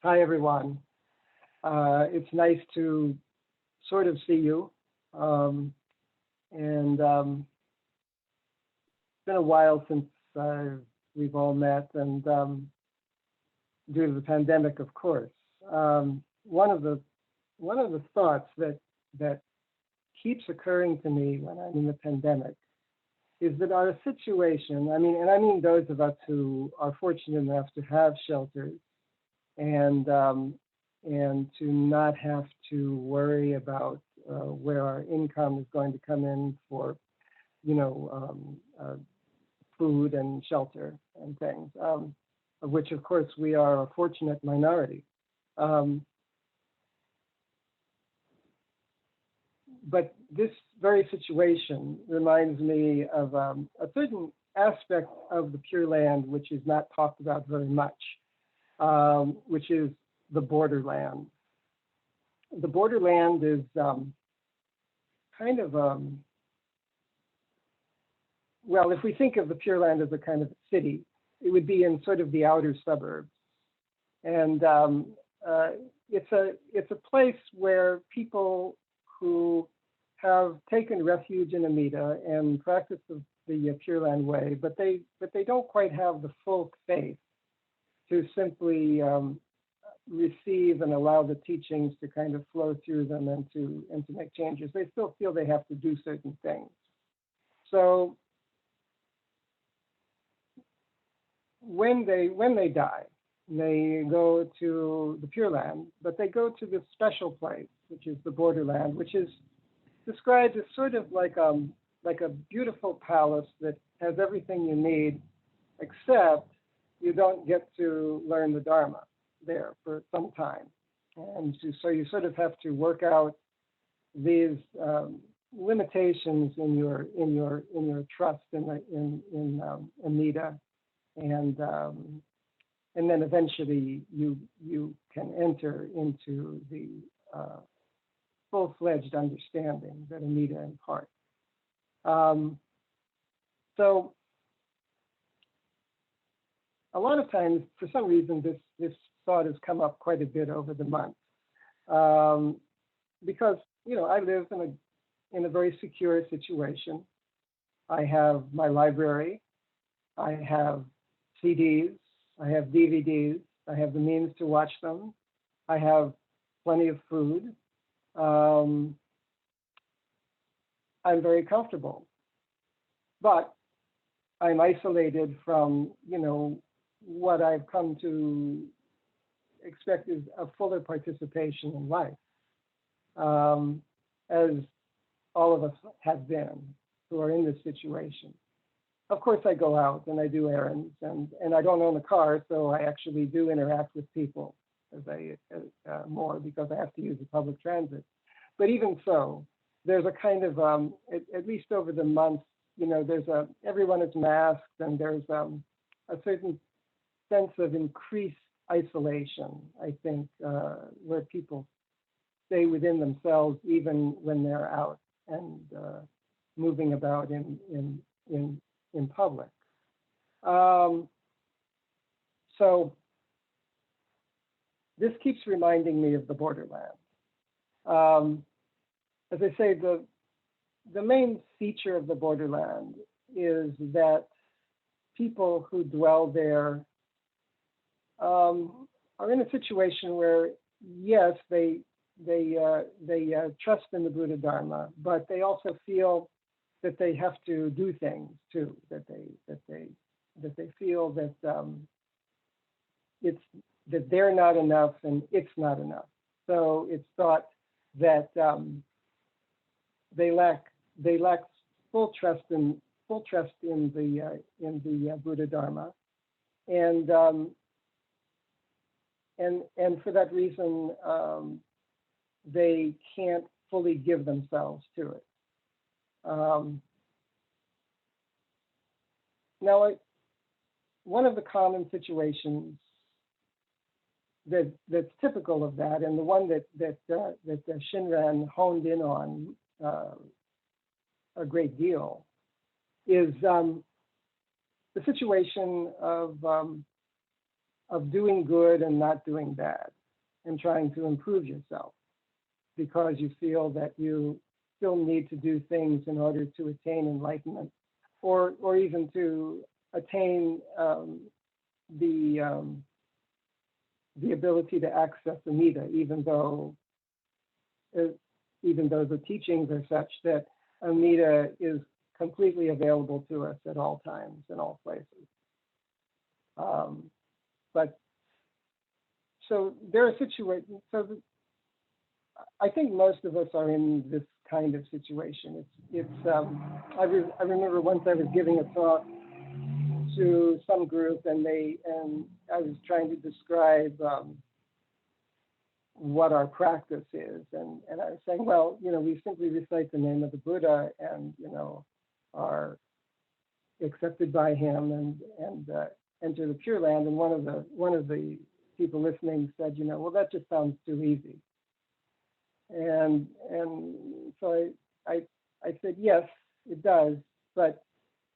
Hi, everyone. It's nice to sort of see you. And it's been a while since we've all met, and due to the pandemic, of course. One of the thoughts that keeps occurring to me when I'm in the pandemic is that our situation, I mean those of us who are fortunate enough to have shelters and to not have to worry about where our income is going to come in for, food and shelter and things, of which, of course, we are a fortunate minority. But this very situation reminds me of a certain aspect of the Pure Land which is not talked about very much, which is the borderland. The borderland is kind of, well, if we think of the Pure Land as a kind of city, it would be in sort of the outer suburbs. And it's a place where people who have taken refuge in Amida and practice the Pure Land way, but they don't quite have the full faith to simply receive and allow the teachings to kind of flow through them and to make changes. They still feel they have to do certain things. So when they die, they go to the Pure Land, but they go to this special place, which is the borderland, which is described as sort of like a beautiful palace that has everything you need, except you don't get to learn the Dharma there for some time. And so you sort of have to work out these limitations in your trust in Amida, and then eventually you can enter into the full-fledged understanding that Amida imparts. So a lot of times, for some reason, this thought has come up quite a bit over the months, because I live in a very secure situation. I have my library, I have CDs, I have DVDs, I have the means to watch them, I have plenty of food. I'm very comfortable, but I'm isolated from, what I've come to expect is a fuller participation in life, as all of us have been who are in this situation. Of course, I go out and I do errands, and I don't own a car, so I actually do interact with people more because I have to use the public transit. But even so, there's a kind of, at least over the months, everyone is masked, and there's a certain sense of increased isolation, I think, where people stay within themselves even when they're out and moving about in public. So this keeps reminding me of the borderland. As I say, the main feature of the borderland is that people who dwell there are in a situation where, yes, they trust in the Buddha Dharma, but they also feel that they have to do things too. That they feel that that they're not enough and it's not enough. So it's thought that they lack full trust in the Buddha Dharma, and for that reason they can't fully give themselves to it. Now, one of the common situations that's typical of that, and the one that Shinran honed in on a great deal, is the situation of of doing good and not doing bad, and trying to improve yourself because you feel that you still need to do things in order to attain enlightenment, or even to attain the ability to access Amida, even though the teachings are such that Amida is completely available to us at all times in all places. But so there are situations. I think most of us are in this kind of situation. I remember once I was giving a talk to some group, and I was trying to describe what our practice is, and I was saying, well, we simply recite the name of the Buddha, and are accepted by him, and enter the Pure Land. And one of the people listening said, well, that just sounds too easy. And so I said, yes, it does, but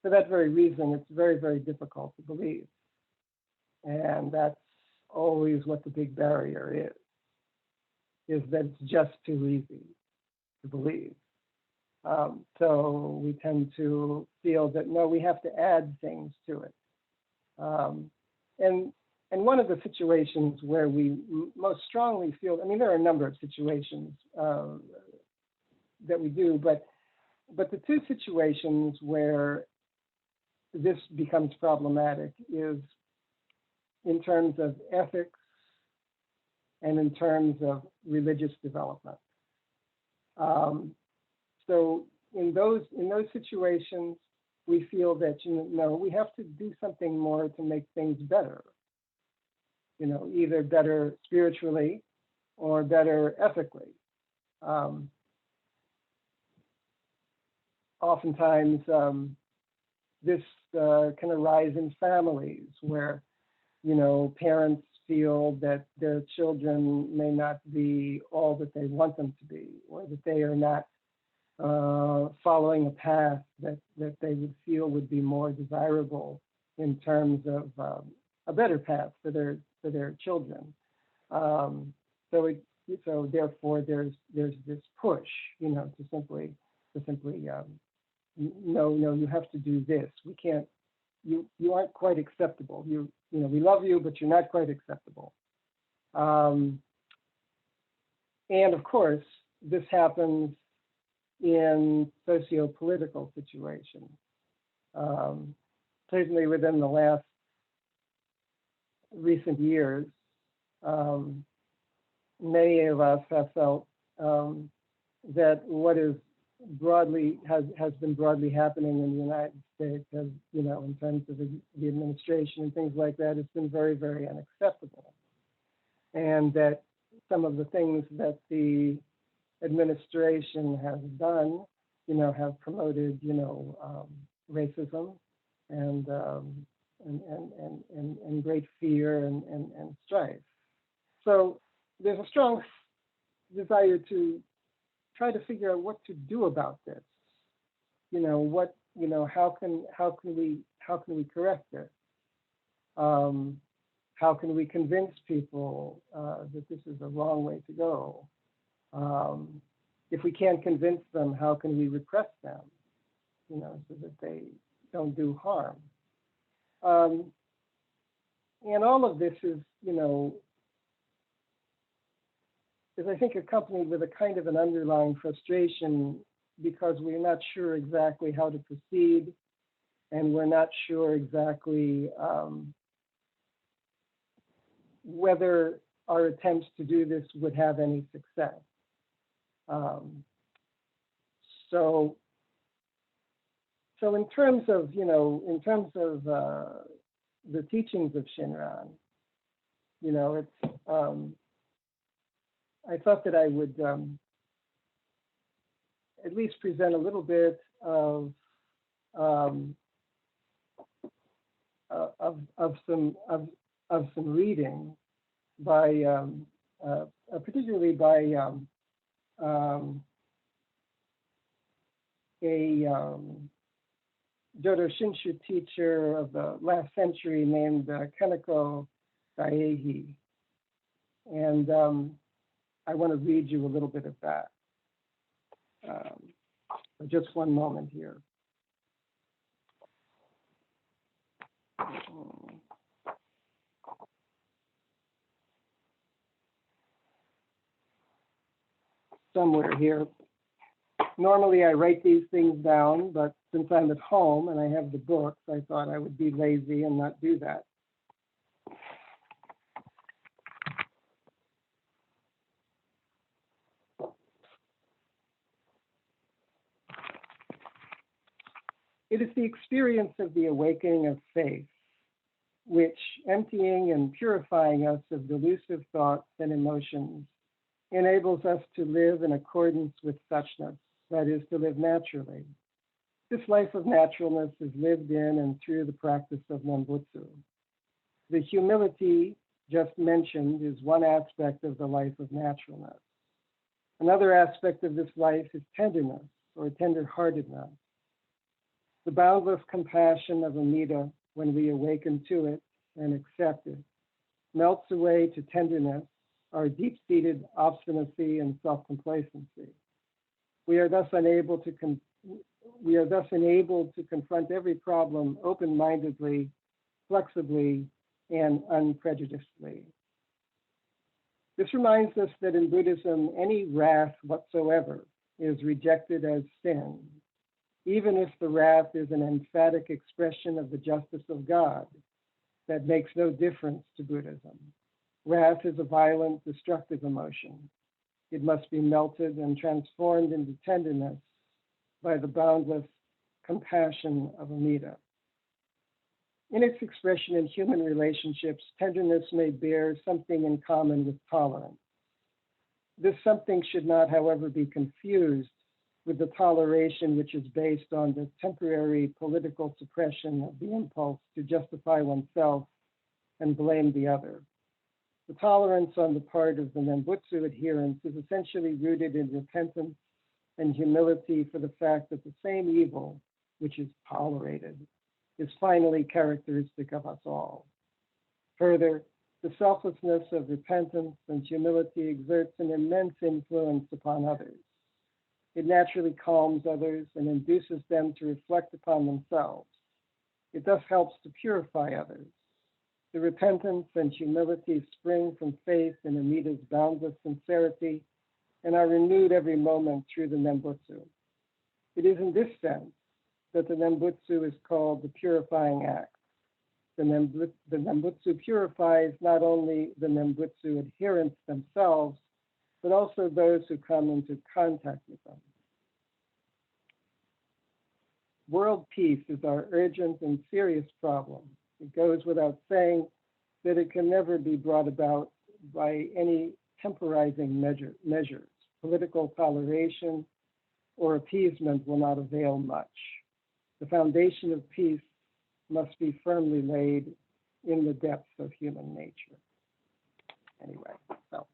for that very reason, it's very, very difficult to believe. And that's always what the big barrier is that it's just too easy to believe. So we tend to feel that, no, we have to add things to it. And one of the situations where we most strongly feel, there are a number of situations that we do, but the two situations where this becomes problematic is in terms of ethics and in terms of religious development. So in those situations, we feel that we have to do something more to make things better. Either better spiritually or better ethically. Oftentimes, this can arise in families where, parents feel that their children may not be all that they want them to be, or that they are not following a path that they would feel would be more desirable in terms of a better path for their children. So therefore there's this push, to simply no, you have to do this. We can't. You aren't quite acceptable. We love you, but you're not quite acceptable. And of course, this happens in socio-political situations. Certainly within the last recent years, many of us have felt that what is has been broadly happening in the United States, in terms of the administration and things like that, it's been very, very unacceptable. And that some of the things that the administration has done, have promoted, racism and great fear and strife. So there's a strong desire to try to figure out what to do about this. How can we correct this? How can we convince people that this is the wrong way to go? If we can't convince them, how can we repress them? So that they don't do harm. And all of this is I think accompanied with a kind of an underlying frustration because we're not sure exactly how to proceed, and we're not sure exactly whether our attempts to do this would have any success. So in terms of the teachings of Shinran, it's I thought that I would at least present a little bit of some reading by particularly by a Jodo Shinshu teacher of the last century named Kaneko Saehi. And I want to read you a little bit of that. Just one moment here. Somewhere here. Normally I write these things down, but since I'm at home and I have the books, I thought I would be lazy and not do that. It is the experience of the awakening of faith, which, emptying and purifying us of delusive thoughts and emotions, enables us to live in accordance with suchness, that is, to live naturally. This life of naturalness is lived in and through the practice of Nembutsu. The humility just mentioned is one aspect of the life of naturalness. Another aspect of this life is tenderness, or tender-heartedness. The boundless compassion of Amida, when we awaken to it and accept it, melts away to tenderness our deep-seated obstinacy and self-complacency. We are thus enabled to confront every problem open-mindedly, flexibly, and unprejudicedly. This reminds us that in Buddhism, any wrath whatsoever is rejected as sin, even if the wrath is an emphatic expression of the justice of God. That makes no difference to Buddhism. Wrath is a violent, destructive emotion. It must be melted and transformed into tenderness by the boundless compassion of Amida. In its expression in human relationships, tenderness may bear something in common with tolerance. This something should not, however, be confused with the toleration which is based on the temporary political suppression of the impulse to justify oneself and blame the other. The tolerance on the part of the Nembutsu adherents is essentially rooted in repentance and humility for the fact that the same evil, which is tolerated, is finally characteristic of us all. Further, the selflessness of repentance and humility exerts an immense influence upon others. It naturally calms others and induces them to reflect upon themselves. It thus helps to purify others. The repentance and humility spring from faith in Amida's boundless sincerity and are renewed every moment through the Nembutsu. It is in this sense that the Nembutsu is called the purifying act. The Nembutsu purifies not only the Nembutsu adherents themselves, but also those who come into contact with them. World peace is our urgent and serious problem. It goes without saying that it can never be brought about by any temporizing measures. Political toleration or appeasement will not avail much. The foundation of peace must be firmly laid in the depths of human nature. Anyway, so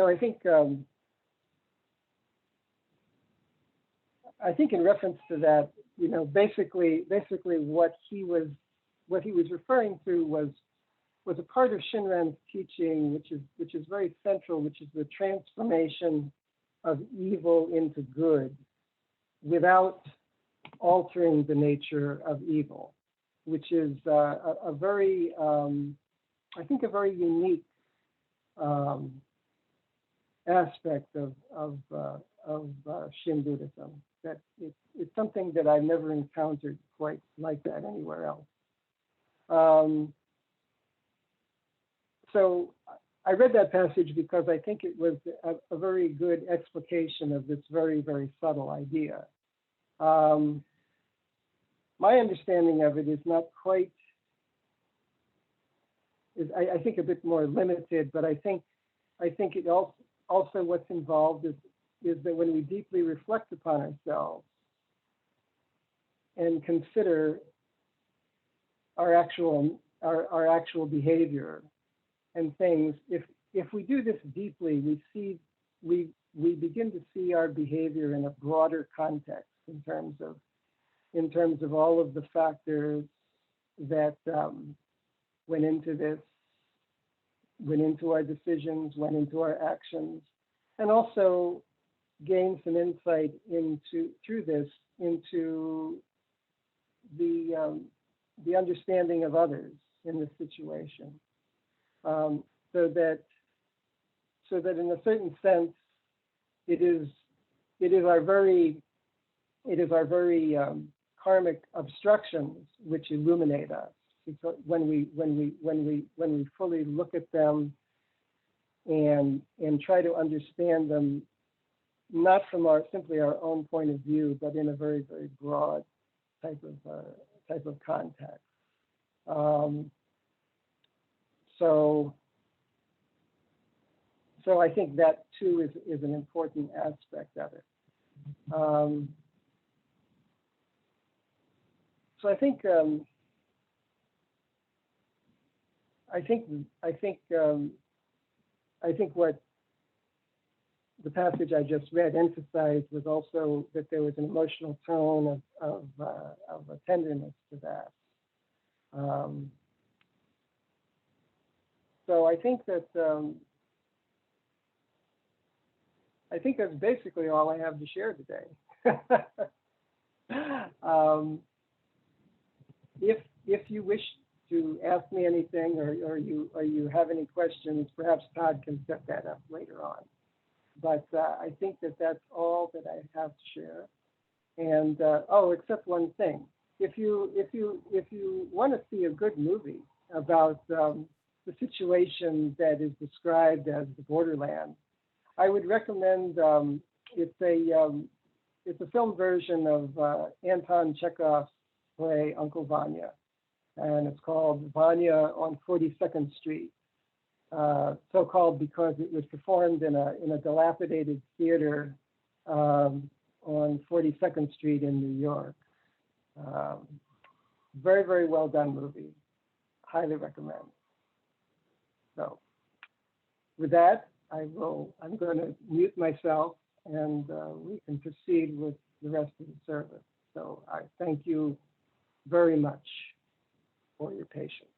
I think in reference to that, you know, basically what he was referring to was a part of Shinran's teaching, which is very central, which is the transformation of evil into good without altering the nature of evil, which is a very unique aspect of Shin Buddhism. That it's something that I've never encountered quite like that anywhere else. So I read that passage because I think it was a very good explication of this very, very subtle idea. My understanding of it is not quite, I think a bit more limited, but I think it also what's involved is that when we deeply reflect upon ourselves and consider our actual behavior and things, if we do this deeply, we begin to see our behavior in a broader context in terms of all of the factors that went into this, went into our decisions, went into our actions, and also gained some insight through this into the understanding of others in this situation, so that in a certain sense, it is our very karmic obstructions which illuminate us. Because when we fully look at them and try to understand them, not from simply our own point of view, but in a very, very broad type of context. So I think that too is an important aspect of it. So I think what the passage I just read emphasized was also that there was an emotional tone of a tenderness to that. So I think that's basically all I have to share today. If you wish to ask me anything, or you have any questions, perhaps Todd can set that up later on. But I think that's all that I have to share. And except one thing: if you want to see a good movie about the situation that is described as the borderland, I would recommend it's a film version of Anton Chekhov's play Uncle Vanya, and it's called Vanya on 42nd Street. So called because it was performed in a dilapidated theater on 42nd Street in New York. Very, very well done movie. Highly recommend. So with that, I'm going to mute myself, and we can proceed with the rest of the service. So I thank you very much for your patience.